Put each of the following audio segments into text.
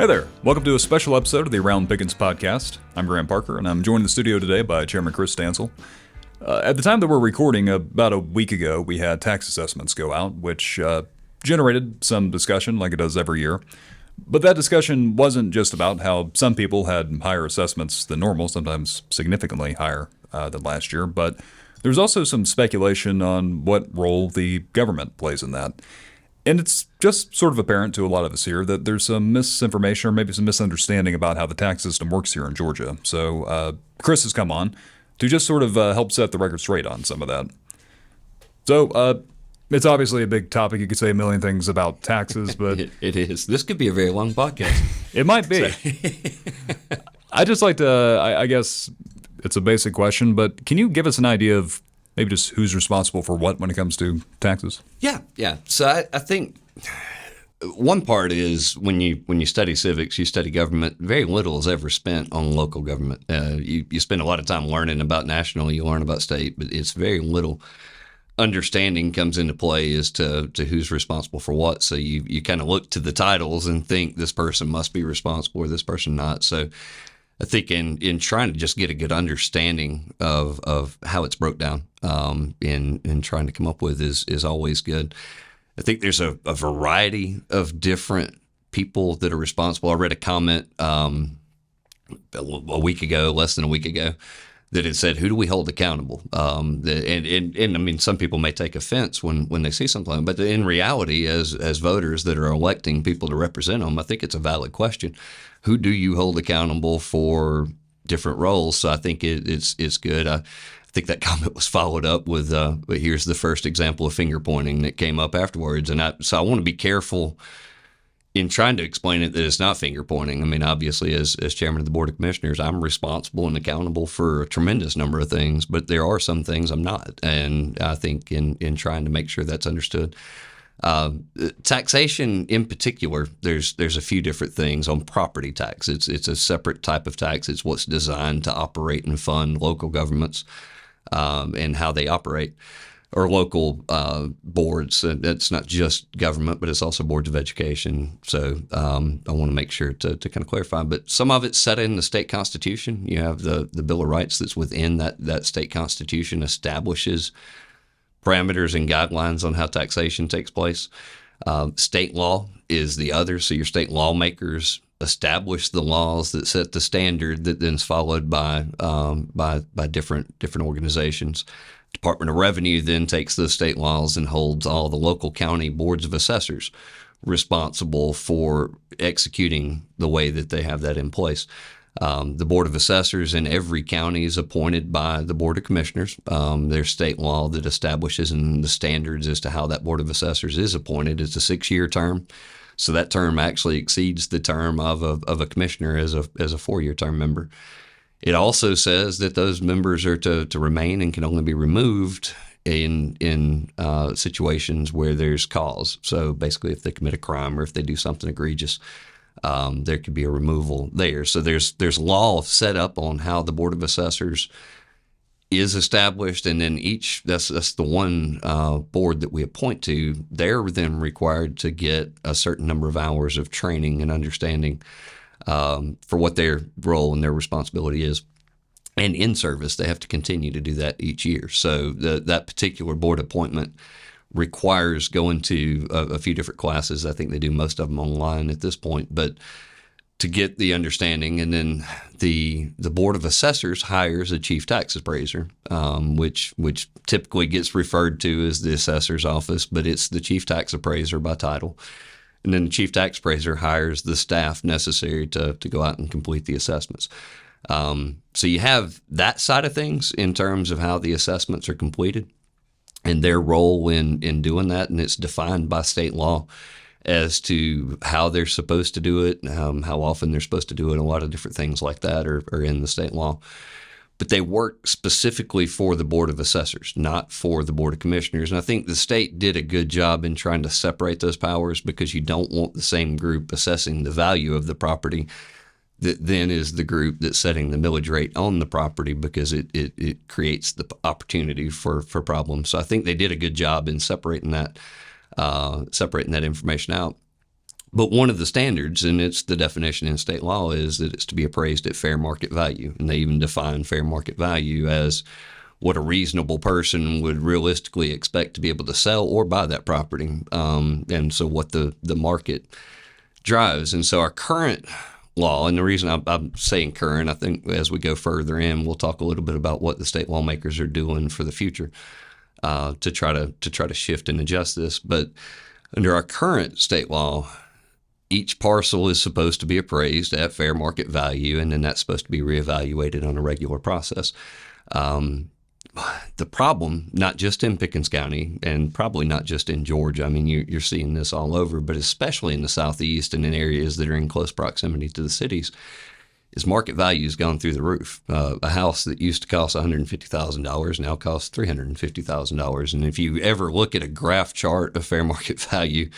Hey there, welcome to a special episode of the Around Pickens podcast. I'm Grant Parker, and I'm joined in the studio today by Chairman Kris Stancil. At the time that we're recording, about a week ago, we had tax assessments go out, which generated some discussion like it does every year. But that discussion wasn't just about how some people had higher assessments than normal, sometimes significantly higher than last year, but there's also some speculation on what role the government plays in that. And it's just sort of apparent to a lot of us here that there's some misinformation or maybe some misunderstanding about how the tax system works here in Georgia. So Kris has come on to just sort of help set the record straight on some of that. So it's obviously a big topic. You could say a million things about taxes, but it is. This could be a very long podcast. It might be. I just like to, I guess it's a basic question, but can you give us an idea of maybe just who's responsible for what when it comes to taxes? Yeah. So I think one part is when you study civics, you study government, very little is ever spent on local government. You spend a lot of time learning about national, you learn about state, but it's very little understanding comes into play as to who's responsible for what. So you kind of look to the titles and think this person must be responsible or this person not. So I think in trying to just get a good understanding of how it's broke down in trying to come up with is always good. I think there's a variety of different people that are responsible. I read a comment a week ago, less than a week ago, that had said, who do we hold accountable? And I mean, some people may take offense when they see something, but in reality, as voters that are electing people to represent them, I think it's a valid question. Who do you hold accountable for different roles? So I think it's good. I think that comment was followed up with, but here's the first example of finger pointing that came up afterwards. And so I want to be careful in trying to explain it that it's not finger pointing. I mean, obviously, as chairman of the Board of Commissioners, I'm responsible and accountable for a tremendous number of things, but there are some things I'm not. And I think in trying to make sure that's understood. Taxation in particular, there's a few different things on property tax. It's a separate type of tax. It's what's designed to operate and fund local governments and how they operate, or local boards. It's not just government, but it's also boards of education. So I want to make sure to kind of clarify. But some of it's set in the state constitution. You have the Bill of Rights that's within that state constitution establishes parameters and guidelines on how taxation takes place. State law is the other. So your state lawmakers establish the laws that set the standard that then is followed by different organizations. Department of Revenue then takes those state laws and holds all the local county boards of assessors responsible for executing the way that they have that in place. The Board of Assessors in every county is appointed by the Board of Commissioners. There's state law that establishes and the standards as to how that Board of Assessors is appointed. It's a 6-year term. So that term actually exceeds the term of a commissioner as a 4-year term member. It also says that those members are to remain and can only be removed in situations where there's cause. So basically, if they commit a crime or if they do something egregious, there could be a removal there. So there's law set up on how the Board of Assessors is established, and then that's the one board that we appoint to. They're then required to get a certain number of hours of training and understanding for what their role and their responsibility is. And in service, they have to continue to do that each year. So that particular board appointment requires going to a few different classes. I think they do most of them online at this point, but to get the understanding. And then the Board of Assessors hires a chief tax appraiser, which typically gets referred to as the assessor's office, but it's the chief tax appraiser by title. And then the chief tax appraiser hires the staff necessary to go out and complete the assessments. So you have that side of things in terms of how the assessments are completed and their role in doing that. And it's defined by state law as to how they're supposed to do it, how often they're supposed to do it. A lot of different things like that are in the state law. But they work specifically for the Board of Assessors, not for the Board of Commissioners. And I think the state did a good job in trying to separate those powers, because you don't want the same group assessing the value of the property that then is the group that's setting the millage rate on the property, because it creates the opportunity for problems. So I think they did a good job in separating that information out. But one of the standards, and it's the definition in state law, is that it's to be appraised at fair market value. And they even define fair market value as what a reasonable person would realistically expect to be able to sell or buy that property. And so what the market drives. And so our current law, and the reason I'm saying current, I think as we go further in, we'll talk a little bit about what the state lawmakers are doing for the future to try to shift and adjust this. But under our current state law, each parcel is supposed to be appraised at fair market value, and then that's supposed to be reevaluated on a regular process. The problem, not just in Pickens County and probably not just in Georgia, I mean, you're seeing this all over, but especially in the Southeast and in areas that are in close proximity to the cities, is market value has gone through the roof. A house that used to cost $150,000 now costs $350,000. And if you ever look at a graph chart of fair market value,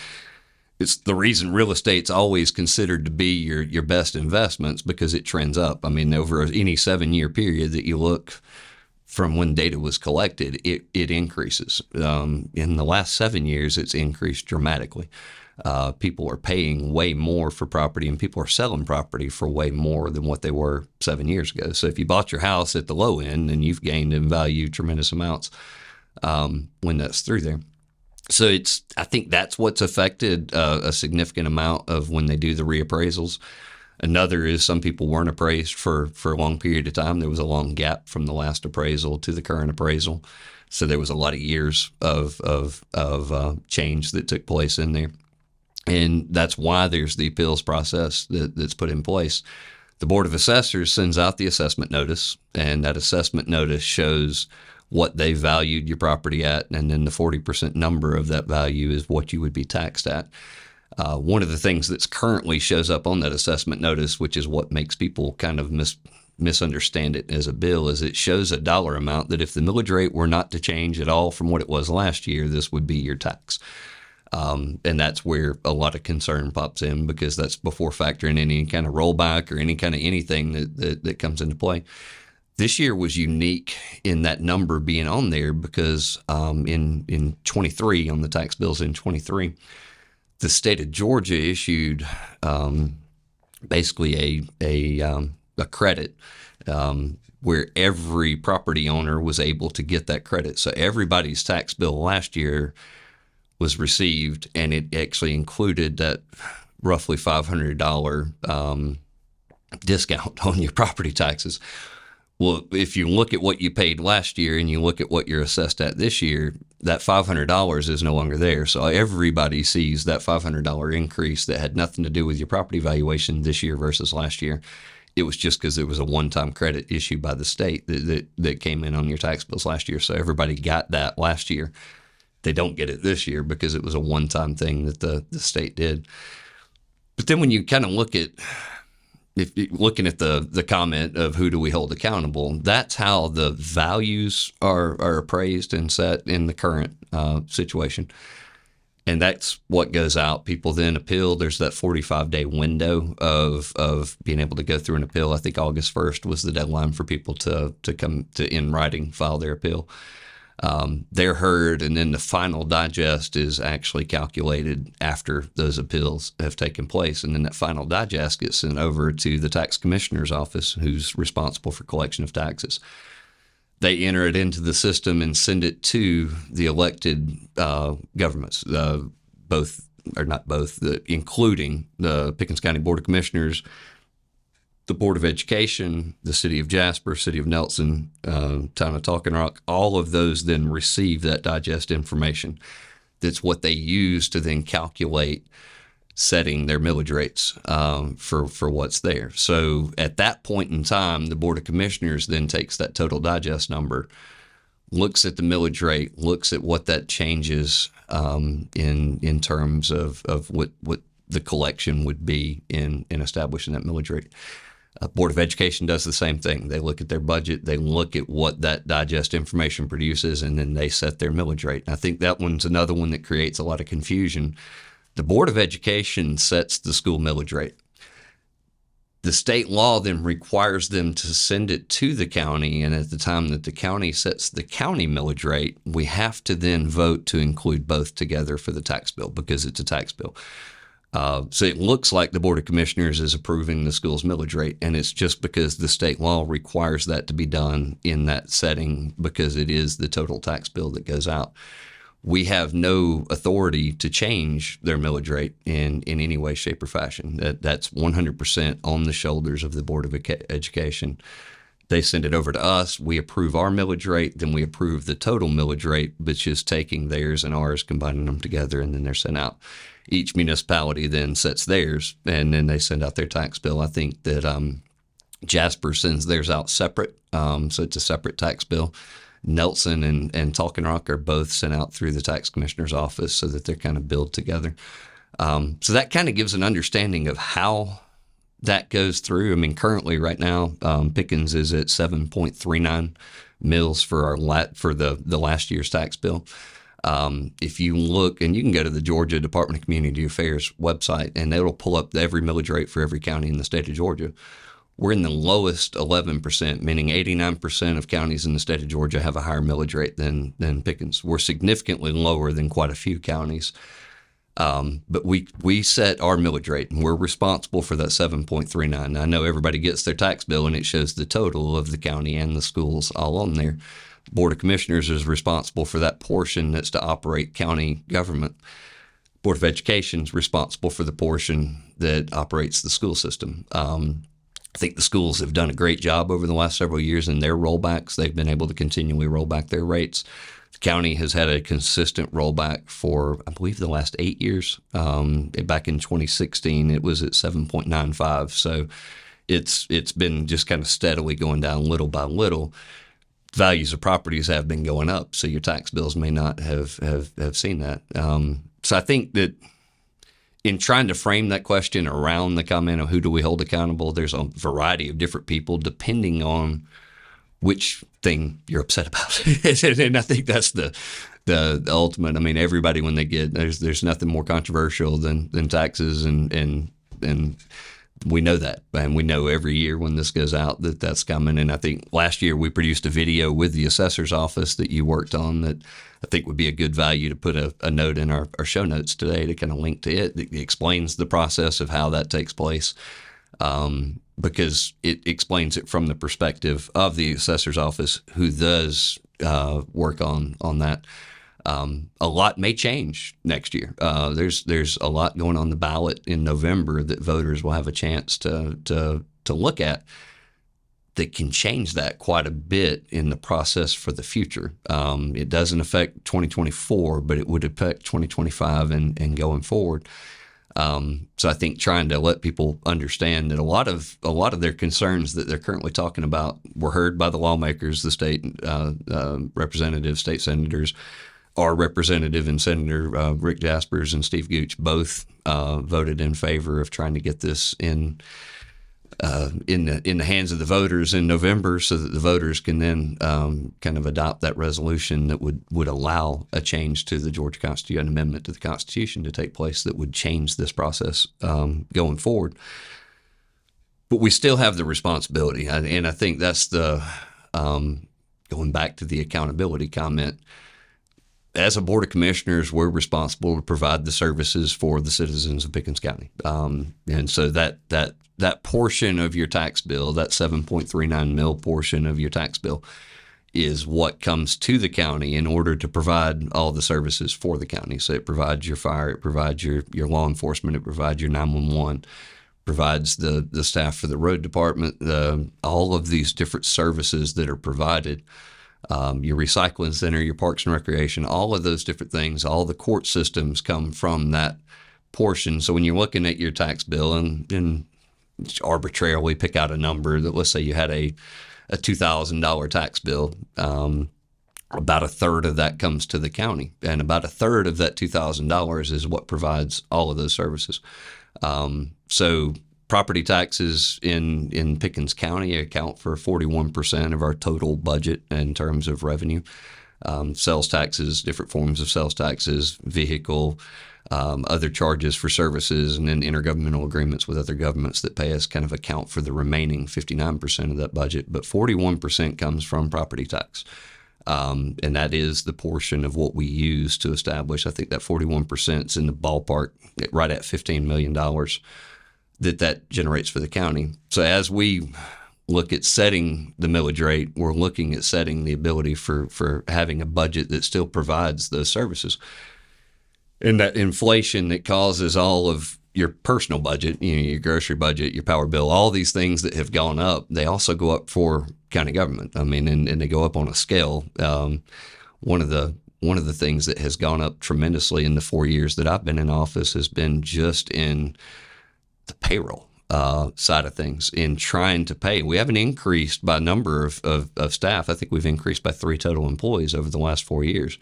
it's the reason real estate's always considered to be your best investments, because it trends up. I mean, over any 7-year period that you look from when data was collected, it increases. In the last 7 years, it's increased dramatically. People are paying way more for property, and people are selling property for way more than what they were 7 years ago. So if you bought your house at the low end, then you've gained in value tremendous amounts when that's through there. So I think that's what's affected a significant amount of when they do the reappraisals. Another is some people weren't appraised for a long period of time. There was a long gap from the last appraisal to the current appraisal. So there was a lot of years of change that took place in there. And that's why there's the appeals process that's put in place. The Board of Assessors sends out the assessment notice, and that assessment notice shows what they valued your property at, and then the 40% number of that value is what you would be taxed at. One of the things that's currently shows up on that assessment notice, which is what makes people kind of misunderstand it as a bill, is it shows a dollar amount that if the millage rate were not to change at all from what it was last year, this would be your tax. And that's where a lot of concern pops in, because that's before factoring in any kind of rollback or any kind of anything that comes into play. This year was unique in that number being on there because in 23, on the tax bills in 23, the state of Georgia issued basically a credit where every property owner was able to get that credit. So everybody's tax bill last year was received, and it actually included that roughly $500 discount on your property taxes. Well, if you look at what you paid last year and you look at what you're assessed at this year, that $500 is no longer there. So everybody sees that $500 increase that had nothing to do with your property valuation this year versus last year. It was just because it was a one-time credit issued by the state that came in on your tax bills last year. So everybody got that last year. They don't get it this year because it was a one-time thing that the state did. But then when you kind of look at looking at the comment of who do we hold accountable, that's how the values are appraised and set in the current situation. And that's what goes out. People then appeal. There's that 45-day window of being able to go through an appeal. I think August 1st was the deadline for people to come to in writing file their appeal. They're heard, and then the final digest is actually calculated after those appeals have taken place. And then that final digest gets sent over to the tax commissioner's office, who's responsible for collection of taxes. They enter it into the system and send it to the elected governments, including the Pickens County Board of Commissioners, the Board of Education, the City of Jasper, City of Nelson, Town of Talking Rock. All of those then receive that digest information. That's what they use to then calculate setting their millage rates for what's there. So at that point in time, the Board of Commissioners then takes that total digest number, looks at the millage rate, looks at what that changes in terms of what the collection would be in establishing that millage rate. Board of Education does the same thing. They look at their budget, they look at what that digest information produces, and then they set their millage rate. And I think that one's another one that creates a lot of confusion. The Board of Education sets the school millage rate. The state law then requires them to send it to the county, and at the time that the county sets the county millage rate, we have to then vote to include both together for the tax bill because it's a tax bill. So it looks like the Board of Commissioners is approving the school's millage rate, and it's just because the state law requires that to be done in that setting because it is the total tax bill that goes out. We have no authority to change their millage rate in any way, shape, or fashion. That's 100% on the shoulders of the Board of Education. They send it over to us. We approve our millage rate. Then we approve the total millage rate, which is taking theirs and ours, combining them together, and then they're sent out. Each municipality then sets theirs, and then they send out their tax bill. I think that Jasper sends theirs out separate, so it's a separate tax bill. Nelson and Talking Rock are both sent out through the tax commissioner's office so that they're kind of billed together. So that kind of gives an understanding of how that goes through. I mean, currently right now, Pickens is at 7.39 mills for the last year's tax bill. If you look, and you can go to the Georgia Department of Community Affairs website, and it'll pull up every millage rate for every county in the state of Georgia. We're in the lowest 11%, meaning 89% of counties in the state of Georgia have a higher millage rate than Pickens. We're significantly lower than quite a few counties. But we set our millage rate, and we're responsible for that 7.39. I know everybody gets their tax bill, and it shows the total of the county and the schools all on there. Board of Commissioners is responsible for that portion that's to operate county government. Board of Education is responsible for the portion that operates the school system. I think the schools have done a great job over the last several years in their rollbacks. They've been able to continually roll back their rates. The county has had a consistent rollback for, I believe, the last 8 years. Back in 2016, it was at 7.95. So it's been just kind of steadily going down little by little. Values of properties have been going up, so your tax bills may not have seen that. So I think that in trying to frame that question around the comment of who do we hold accountable, there's a variety of different people depending on which thing you're upset about. And I think that's the ultimate. I mean, everybody, when they get, there's nothing more controversial than taxes, and we know that. And we know every year when this goes out that's coming. And I think last year we produced a video with the assessor's office that you worked on that I think would be a good value to put a note in our show notes today to kind of link to it. It explains the process of how that takes place, because it explains it from the perspective of the assessor's office who does work on that. A lot may change next year. There's a lot going on the ballot in November that voters will have a chance to look at that can change that quite a bit in the process for the future. It doesn't affect 2024, but it would affect 2025 and going forward. So I think trying to let people understand that a lot of their concerns that they're currently talking about were heard by the lawmakers, the state representatives, state senators. Our representative and Senator Rick Jaspers and Steve Gooch both voted in favor of trying to get this in the hands of the voters in November, so that the voters can then kind of adopt that resolution that would allow a change to the Georgia Constitution, an amendment to the Constitution to take place that would change this process going forward. But we still have the responsibility, and I think that's the going back to the accountability comment. As a Board of Commissioners, we're responsible to provide the services for the citizens of Pickens County. And so that portion of your tax bill, that 7.39 mil portion of your tax bill, is what comes to the county in order to provide all the services for the county. So it provides your fire, it provides your law enforcement, it provides your 911, provides the staff for the road department, all of these different services that are provided. Your recycling center, your parks and recreation, all of those different things, all the court systems come from that portion. So when you're looking at your tax bill and arbitrarily pick out a number that, let's say you had a $2,000 tax bill, about a third of that comes to the county, and about a third of that $2,000 is what provides all of those services. So property taxes in Pickens County account for 41% of our total budget in terms of revenue. Sales taxes, different forms of sales taxes, vehicle, other charges for services, and then intergovernmental agreements with other governments that pay us kind of account for the remaining 59% of that budget. But 41% comes from property tax. And that is the portion of what we use to establish. I think that 41% is in the ballpark, right at $15 million that generates for the county. So as we look at setting the millage rate, we're looking at setting the ability for having a budget that still provides those services. And that inflation that causes all of your personal budget, your grocery budget, your power bill, all these things that have gone up, they also go up for county government. I mean, and they go up on a scale. One of the things that has gone up tremendously in the 4 years that I've been in office has been just in the payroll side of things, in trying to pay. We haven't increased by number of staff. I think we've increased by 3 total employees over the last 4 years.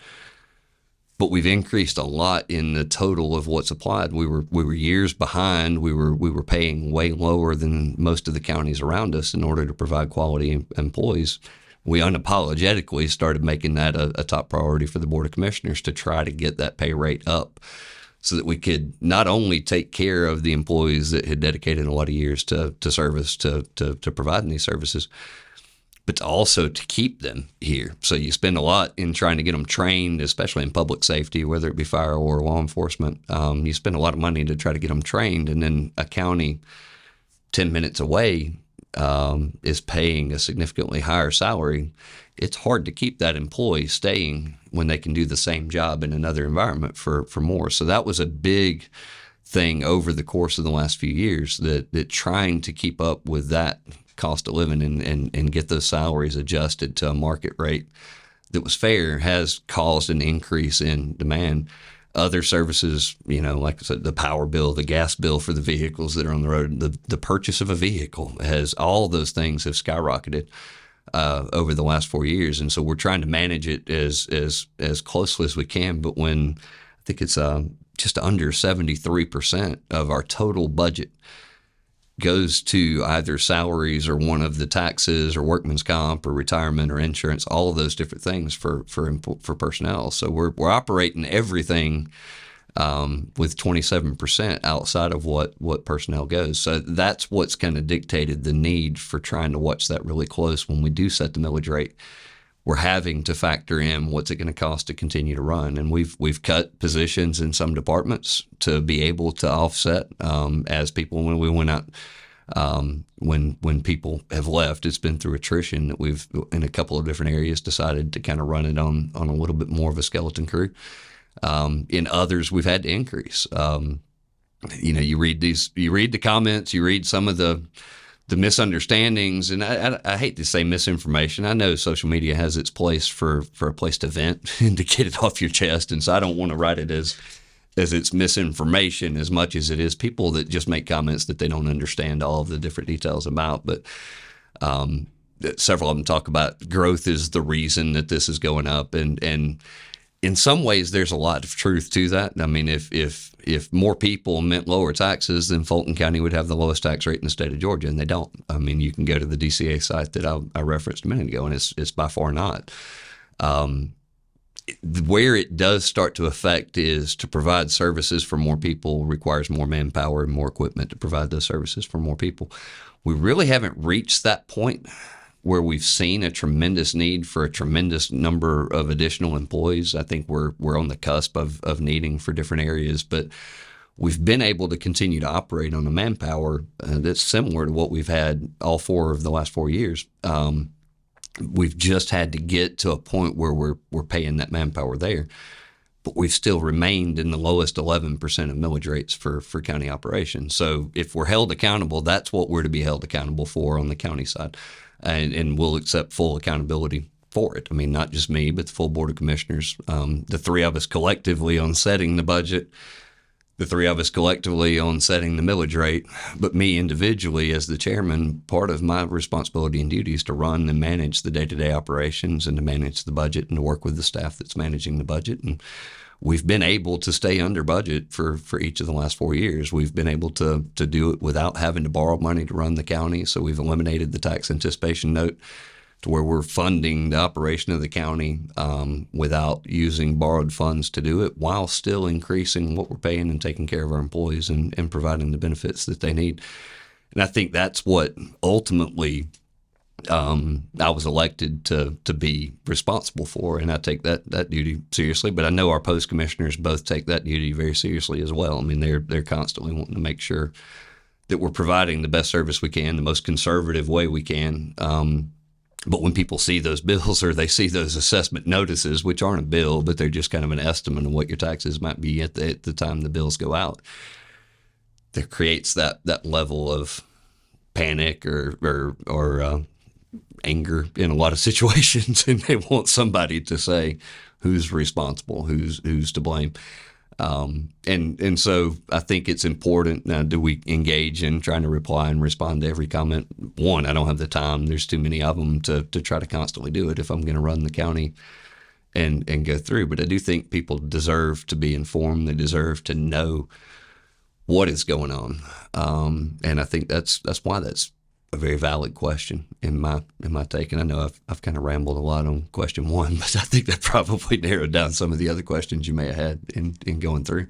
But we've increased a lot in the total of what's applied. We were years behind. We were paying way lower than most of the counties around us in order to provide quality employees. We unapologetically started making that a top priority for the Board of Commissioners to try to get that pay rate up, so that we could not only take care of the employees that had dedicated a lot of years to service, to providing these services, but also to keep them here. So you spend a lot in trying to get them trained, especially in public safety, whether it be fire or law enforcement. You spend a lot of money to try to get them trained, and then a county 10 minutes away is paying a significantly higher salary. It's hard to keep that employee staying when they can do the same job in another environment for more. So that was a big thing over the course of the last few years, that trying to keep up with that cost of living and get those salaries adjusted to a market rate that was fair has caused an increase in demand. Other services, like I said, the power bill, the gas bill for the vehicles that are on the road, the purchase of a vehicle, all those things have skyrocketed over the last 4 years. And so we're trying to manage it as closely as we can. But when I think it's just under 73% of our total budget goes to either salaries or one of the taxes or workman's comp or retirement or insurance, all of those different things for personnel. So we're operating everything with 27% outside of what personnel goes. So that's what's kind of dictated the need for trying to watch that really close when we do set the millage rate. We're having to factor in what's it going to cost to continue to run, and we've cut positions in some departments to be able to offset as people, when we went out, when people have left, it's been through attrition that we've in a couple of different areas decided to kind of run it on a little bit more of a skeleton crew. In others, we've had to increase. You read the comments, you read some of the misunderstandings, and I hate to say misinformation. I know social media has its place for a place to vent and to get it off your chest, and so I don't want to write it as it's misinformation as much as it is people that just make comments that they don't understand all of the different details about. But several of them talk about growth is the reason that this is going up, and in some ways there's a lot of truth to that. I mean, if more people meant lower taxes, then Fulton County would have the lowest tax rate in the state of Georgia, and they don't. I mean, you can go to the DCA site that I referenced a minute ago, and it's by far not. Where it does start to affect is to provide services for more people requires more manpower and more equipment to provide those services for more people. We really haven't reached that point where we've seen a tremendous need for a tremendous number of additional employees. I think we're on the cusp of needing for different areas, but we've been able to continue to operate on a manpower that's similar to what we've had all 4 of the last 4 years. We've just had to get to a point where we're paying that manpower there, but we've still remained in the lowest 11% of millage rates for county operations. So if we're held accountable, that's what we're to be held accountable for on the county side. And we'll accept full accountability for it. I mean, not just me, but the full Board of Commissioners, the 3 of us collectively on setting the budget, the 3 of us collectively on setting the millage rate, but me individually as the chairman. Part of my responsibility and duty is to run and manage the day-to-day operations and to manage the budget and to work with the staff that's managing the budget. And we've been able to stay under budget for each of the last 4 years. We've been able to do it without having to borrow money to run the county. So we've eliminated the tax anticipation note to where we're funding the operation of the county without using borrowed funds to do it, while still increasing what we're paying and taking care of our employees and providing the benefits that they need. And I think that's what ultimately I was elected to be responsible for, and I take that duty seriously. But I know our post commissioners both take that duty very seriously as well. I mean, they're constantly wanting to make sure that we're providing the best service we can, the most conservative way we can. But when people see those bills or they see those assessment notices, which aren't a bill, but they're just kind of an estimate of what your taxes might be at the time the bills go out, there creates that level of panic or anger in a lot of situations, and they want somebody to say who's responsible, who's to blame. And so I think it's important. Now, do we engage in trying to reply and respond to every comment? One, I don't have the time. There's too many of them to try to constantly do it if I'm going to run the county and go through. But I do think people deserve to be informed. They deserve to know what is going on. And I think that's why that's a very valid question in my take. And I know I've kind of rambled a lot on question one, but I think that probably narrowed down some of the other questions you may have had in going through.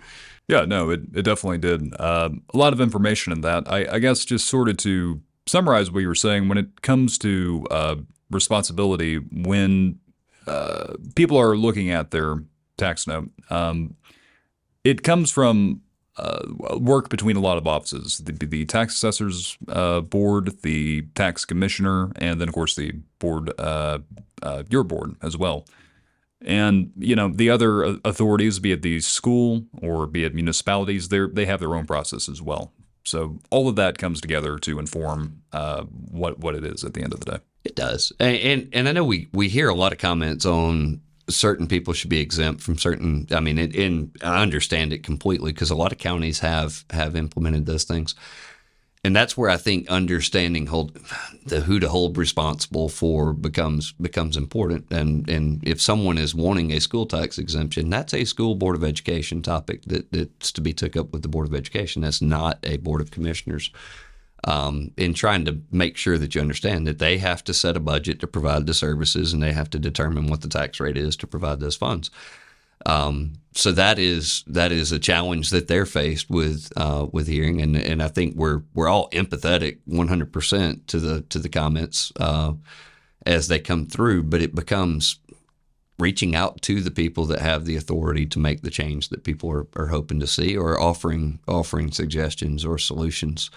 Yeah, no, it definitely did. A lot of information in that. I guess just sort of to summarize what you were saying, when it comes to responsibility, when people are looking at their tax note, it comes from work between a lot of offices, the tax assessors board, the tax commissioner, and then of course the board, your board as well. And the other authorities, be it the school or be it municipalities, they have their own process as well. So all of that comes together to inform what it is at the end of the day. It does, and I know we hear a lot of comments on certain people should be exempt from certain. I mean, and I understand it completely because a lot of counties have implemented those things, and that's where I think understanding who to hold responsible for becomes important. And if someone is wanting a school tax exemption, that's a school board of education topic that's to be took up with the board of education. That's not a board of commissioners. In trying to make sure that you understand that they have to set a budget to provide the services, and they have to determine what the tax rate is to provide those funds. So that is a challenge that they're faced with hearing, and I think we're all empathetic 100% to the comments as they come through. But it becomes reaching out to the people that have the authority to make the change that people are hoping to see, or offering suggestions or solutions.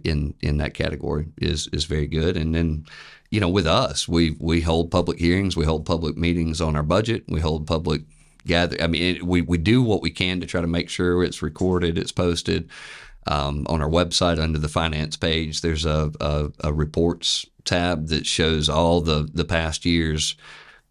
In that category is very good. And then, with us, we hold public hearings, we hold public meetings on our budget, we hold public gather. I mean, we do what we can to try to make sure it's recorded, it's posted on our website under the finance page. There's a reports tab that shows all the past year's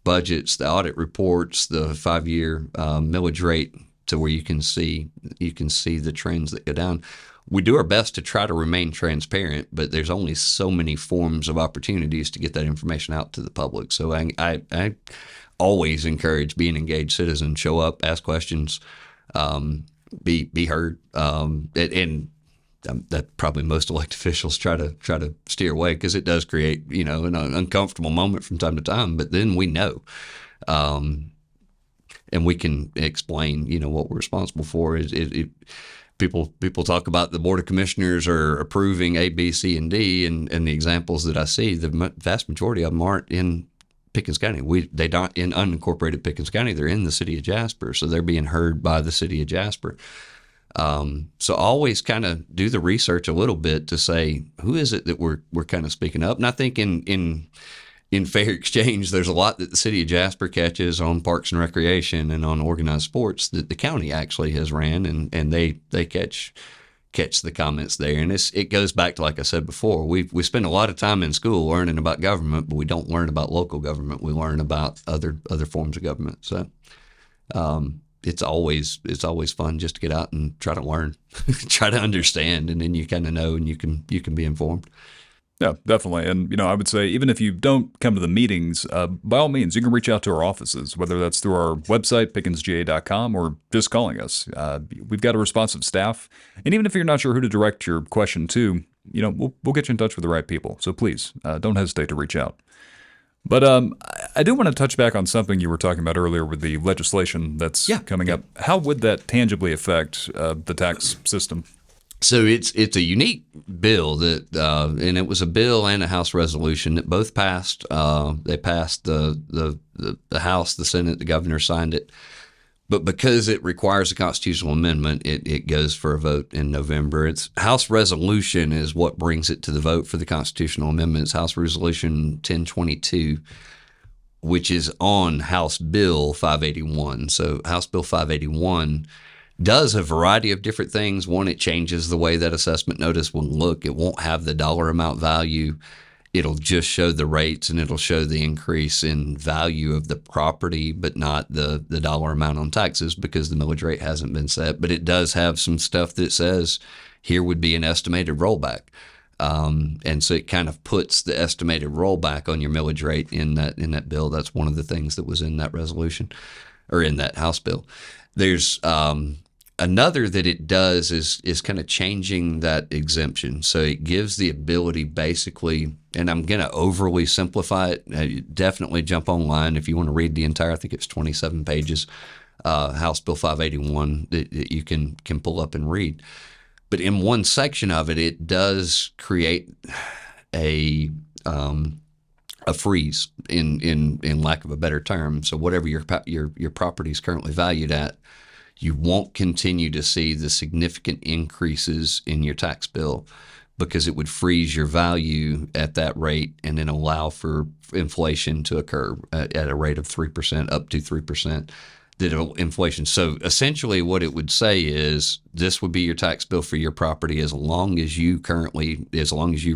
budgets, the audit reports, the 5-year millage rate, to where you can see the trends that go down. We do our best to try to remain transparent, but there's only so many forms of opportunities to get that information out to the public. So I always encourage being engaged citizen, show up, ask questions, be heard, and that probably most elected officials try to steer away, because it does create an uncomfortable moment from time to time. But then we know. And we can explain, what we're responsible for. People talk about the Board of Commissioners are approving A, B, C, and D, and the examples that I see, the vast majority of them aren't in Pickens County. They don't in unincorporated Pickens County. They're in the city of Jasper, so they're being heard by the city of Jasper. So always kind of do the research a little bit to say, who is it that we're kind of speaking up? And I think in fair exchange, there's a lot that the city of Jasper catches on Parks and Recreation and on organized sports that the county actually has ran, and they catch the comments there. And it goes back to, like I said before, we spend a lot of time in school learning about government, but we don't learn about local government. We learn about other forms of government. So it's always fun just to get out and try to learn, try to understand, and then you kind of know, and you can be informed. Yeah, definitely. And, I would say even if you don't come to the meetings, by all means, you can reach out to our offices, whether that's through our website, pickensga.com, or just calling us. We've got a responsive staff. And even if you're not sure who to direct your question to, we'll get you in touch with the right people. So please, don't hesitate to reach out. But I do want to touch back on something you were talking about earlier with the legislation that's coming up. How would that tangibly affect the tax system? So it's a unique bill that, and it was a bill and a House resolution that both passed. They passed the House, the Senate, the governor signed it. But because it requires a constitutional amendment, it goes for a vote in November. It's House resolution is what brings it to the vote for the constitutional amendments. House Resolution 1022, which is on House Bill 581. So House Bill 581 does a variety of different things. One, it changes the way that assessment notice will look. It won't have the dollar amount value. It'll just show the rates, and it'll show the increase in value of the property, but not the dollar amount on taxes because the millage rate hasn't been set. But it does have some stuff that says here would be an estimated rollback. And so it kind of puts the estimated rollback on your millage rate in that bill. That's one of the things that was in that resolution or in that House bill. There's another that it does is kind of changing that exemption. So it gives the ability basically, and I'm going to overly simplify it. Definitely jump online if you want to read the entire, I think it's 27 pages, House Bill 581 that you can pull up and read. But in one section of it, it does create a freeze in lack of a better term. So whatever your property is currently valued at, you won't continue to see the significant increases in your tax bill because it would freeze your value at that rate and then allow for inflation to occur at a rate of 3%, up to 3%. Inflation. So essentially what it would say is this would be your tax bill for your property as long as you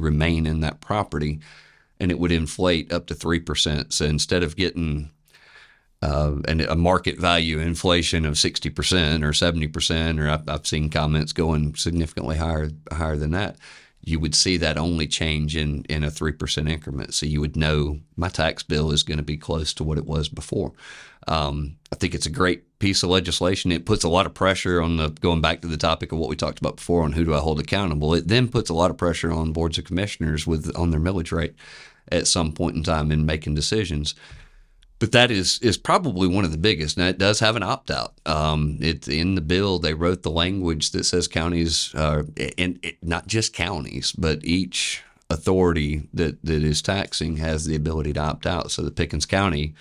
remain in that property, and it would inflate up to 3%. So instead of getting a market value inflation of 60% or 70%, or I've seen comments going significantly higher than that, you would see that only change in a 3% increment. So you would know my tax bill is going to be close to what it was before. I think it's a great piece of legislation. It puts a lot of pressure on going back to the topic of what we talked about before on who do I hold accountable. It then puts a lot of pressure on boards of commissioners on their millage rate at some point in time in making decisions. But that is probably one of the biggest. Now, it does have an opt-out. It's in the bill. They wrote the language that says counties, not just counties, but each authority that is taxing has the ability to opt out. So the Pickens County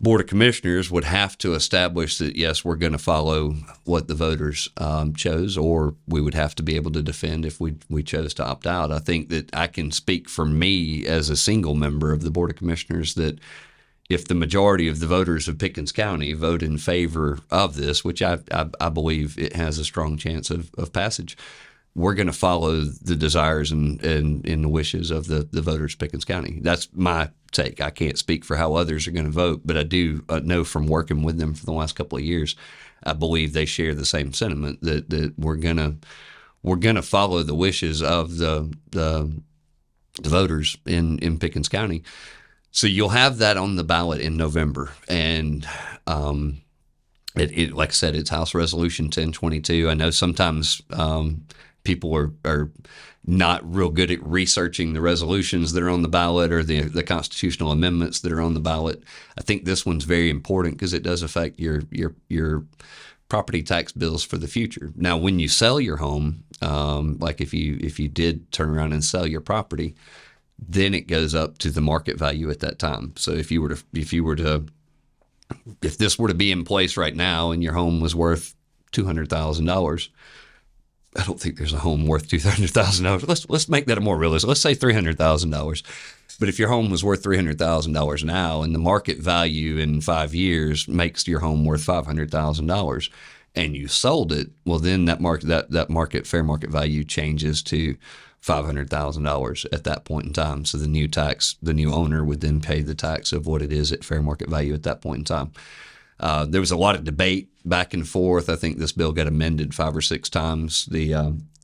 Board of Commissioners would have to establish that, yes, we're going to follow what the voters chose, or we would have to be able to defend if we chose to opt out. I think that I can speak for me as a single member of the Board of Commissioners that if the majority of the voters of Pickens County vote in favor of this, which I believe it has a strong chance of passage, we're going to follow the desires and the wishes of the voters of Pickens County. That's my take. I can't speak for how others are going to vote, but I do know from working with them for the last couple of years, I believe they share the same sentiment that we're gonna follow the wishes of the voters in Pickens County. So you'll have that on the ballot in November, and it like I said, it's House Resolution 1022. I know sometimes people are not real good at researching the resolutions that are on the ballot or the constitutional amendments that are on the ballot. I think this one's very important because it does affect your property tax bills for the future. Now, when you sell your home, like if you did turn around and sell your property, then it goes up to the market value at that time. So if this were to be in place right now and your home was worth $200,000, I don't think there's a home worth $200,000. Let's make that a more realistic. Let's say $300,000. But if your home was worth $300,000 now and the market value in 5 years makes your home worth $500,000 and you sold it, well, then that fair market value changes to $500,000 at that point in time. So the new owner would then pay the tax of what it is at fair market value at that point in time. There was a lot of debate back and forth. I think this bill got amended 5 or 6 times. The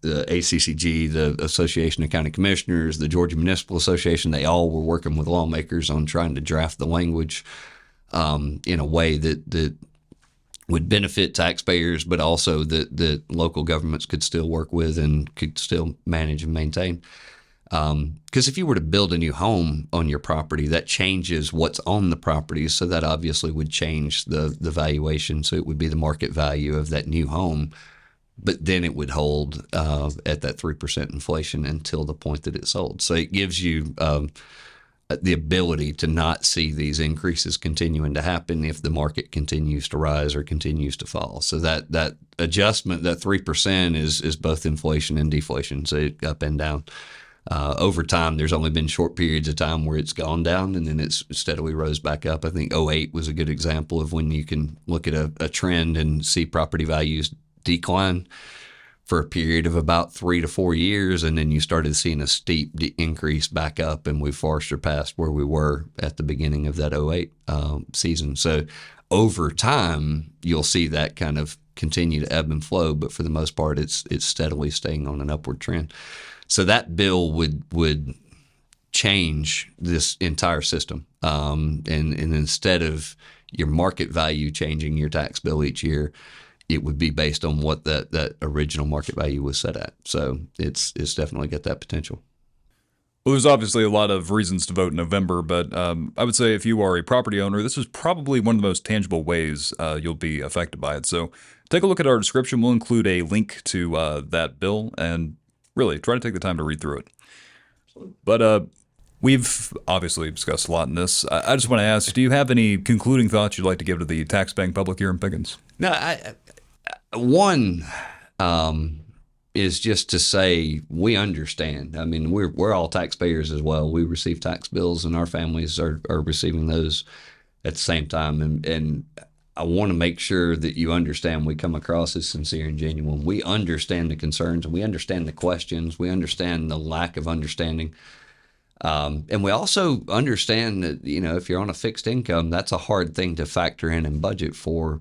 ACCG, the Association of County Commissioners, the Georgia Municipal Association, they all were working with lawmakers on trying to draft the language in a way that would benefit taxpayers, but also that local governments could still work with and could still manage and maintain. Because if you were to build a new home on your property, that changes what's on the property. So that obviously would change the valuation. So it would be the market value of that new home but then it would hold at that 3% inflation until the point that it's sold. So it gives you the ability to not see these increases continuing to happen if the market continues to rise or continues to fall. So that adjustment, that 3% is both inflation and deflation, so up and down. Over time, there's only been short periods of time where it's gone down and then it's steadily rose back up. I think '08 was a good example of when you can look at a trend and see property values decline for a period of about 3 to 4 years, and then you started seeing a steep increase back up, and we've far surpassed where we were at the beginning of that '08 season. So over time, you'll see that kind of continue to ebb and flow, but for the most part, it's steadily staying on an upward trend. So that bill would change this entire system, and instead of your market value changing your tax bill each year, it would be based on what that original market value was set at. So it's definitely got that potential. Well, there's obviously a lot of reasons to vote in November, but I would say if you are a property owner, this is probably one of the most tangible ways you'll be affected by it. So take a look at our description. We'll include a link to that bill, and really try to take the time to read through it. But we've obviously discussed a lot in this. I just want to ask, do you have any concluding thoughts you'd like to give to the taxpaying public here in Pickens? No, one is just to say we understand. I mean, we're all taxpayers as well. We receive tax bills, and our families are receiving those at the same time. And I want to make sure that you understand we come across as sincere and genuine. We understand the concerns, and we understand the questions. We understand the lack of understanding. And we also understand that, if you're on a fixed income, that's a hard thing to factor in and budget for.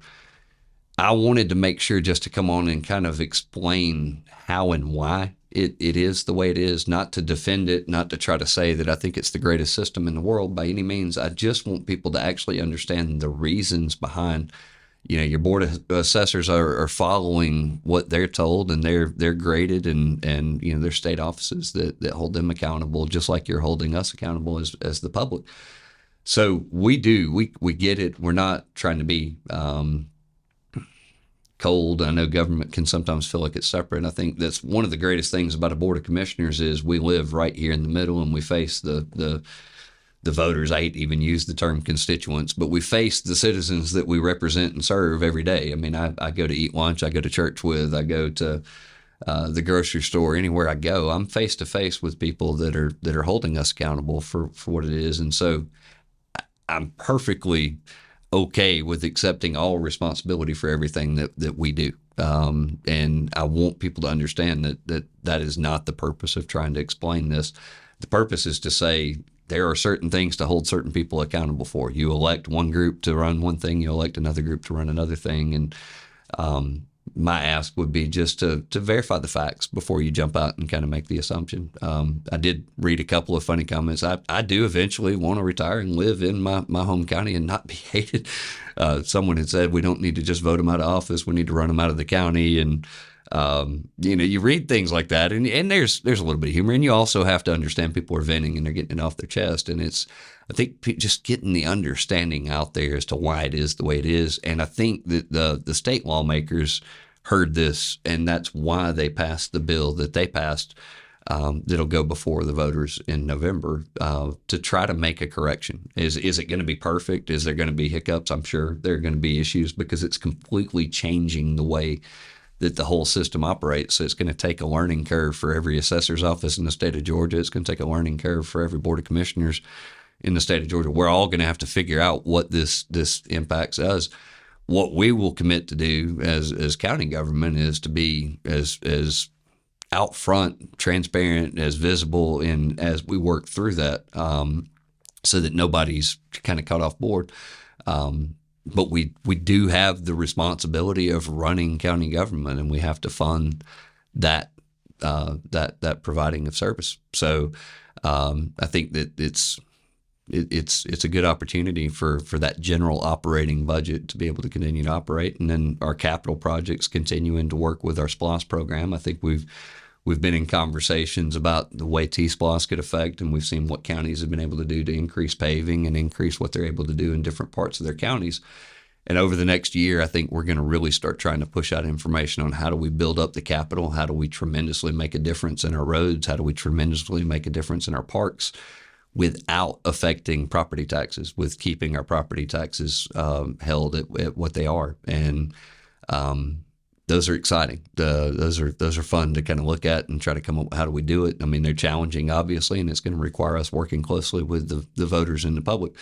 I wanted to make sure just to come on and kind of explain how and why it is the way it is, not to defend it, not to try to say that I think it's the greatest system in the world by any means. I just want people to actually understand the reasons behind, your board of assessors are following what they're told, and they're graded, and there's state offices that hold them accountable, just like you're holding us accountable as the public. So we get it. We're not trying to be cold. I know government can sometimes feel like it's separate. And I think that's one of the greatest things about a board of commissioners is we live right here in the middle, and we face the voters. I hate to even use the term constituents, but we face the citizens that we represent and serve every day. I mean, I go to eat lunch, I go to church with, I go to the grocery store, anywhere I go, I'm face to face with people that are holding us accountable for what it is. And so I'm perfectly okay with accepting all responsibility for everything that we do. And I want people to understand that is not the purpose of trying to explain this. The purpose is to say there are certain things to hold certain people accountable for. You elect one group to run one thing, you elect another group to run another thing. And my ask would be just to verify the facts before you jump out and kind of make the assumption. I did read a couple of funny comments. I do eventually want to retire and live in my home county and not be hated. Someone had said we don't need to just vote them out of office. We need to run them out of the county. And you read things like that, and there's a little bit of humor, and you also have to understand people are venting and they're getting it off their chest. And I think just getting the understanding out there as to why it is the way it is. And I think that the state lawmakers heard this, and that's why they passed the bill that they passed that'll go before the voters in November to try to make a correction. Is it going to be perfect? Is there going to be hiccups? I'm sure there are going to be issues because it's completely changing the way that the whole system operates. So it's going to take a learning curve for every assessor's office in the state of Georgia. It's going to take a learning curve for every board of commissioners in the state of Georgia. We're all going to have to figure out what this impacts us. What we will commit to do as county government is to be as out front, transparent, as visible as we work through that, so that nobody's kind of caught off board. But we do have the responsibility of running county government, and we have to fund that providing of service. So I think that it's a good opportunity for that general operating budget to be able to continue to operate, and then our capital projects continuing to work with our SPLOST program. I think we've been in conversations about the way T-SPLOST could affect, and we've seen what counties have been able to do to increase paving and increase what they're able to do in different parts of their counties. And over the next year, I think we're going to really start trying to push out information on how do we build up the capital, how do we tremendously make a difference in our roads, how do we tremendously make a difference in our parks without affecting property taxes, with keeping our property taxes held at what they are. And those are exciting. Those are fun to kind of look at and try to come up with how do we do it. I mean, they're challenging, obviously, and it's going to require us working closely with the voters and the public.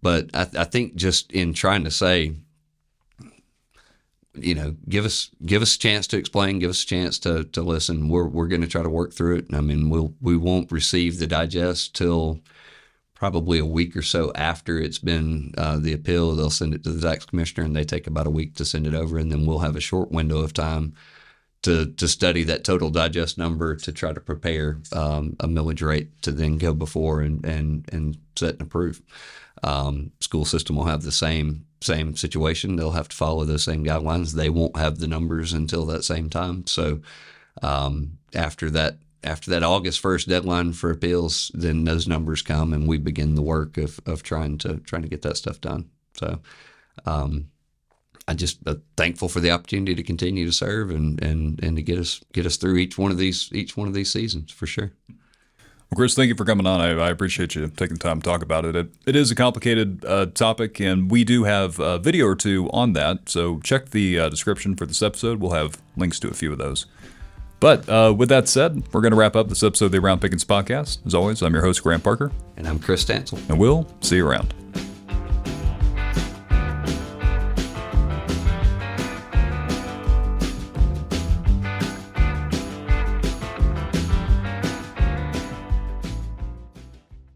But I think just in trying to say, give us a chance to explain, give us a chance to listen. We're going to try to work through it. I mean, we won't receive the digest till probably a week or so after it's been the appeal. They'll send it to the tax commissioner, and they take about a week to send it over, and then we'll have a short window of time to study that total digest number to try to prepare a millage rate to then go before and set and approve. School system will have the same situation. They'll have to follow those same guidelines. They won't have the numbers until that same time. So after that August 1st deadline for appeals, then those numbers come, and we begin the work of trying to get that stuff done. So I just thankful for the opportunity to continue to serve and to get us through each one of these seasons for sure. Well, Kris, thank you for coming on. I appreciate you taking the time to talk about it. It is a complicated topic, and we do have a video or two on that. So check the description for this episode. We'll have links to a few of those. But with that said, we're going to wrap up this episode of the Around Pickens podcast. As always, I'm your host, Grant Parker. And I'm Kris Stancil. And we'll see you around.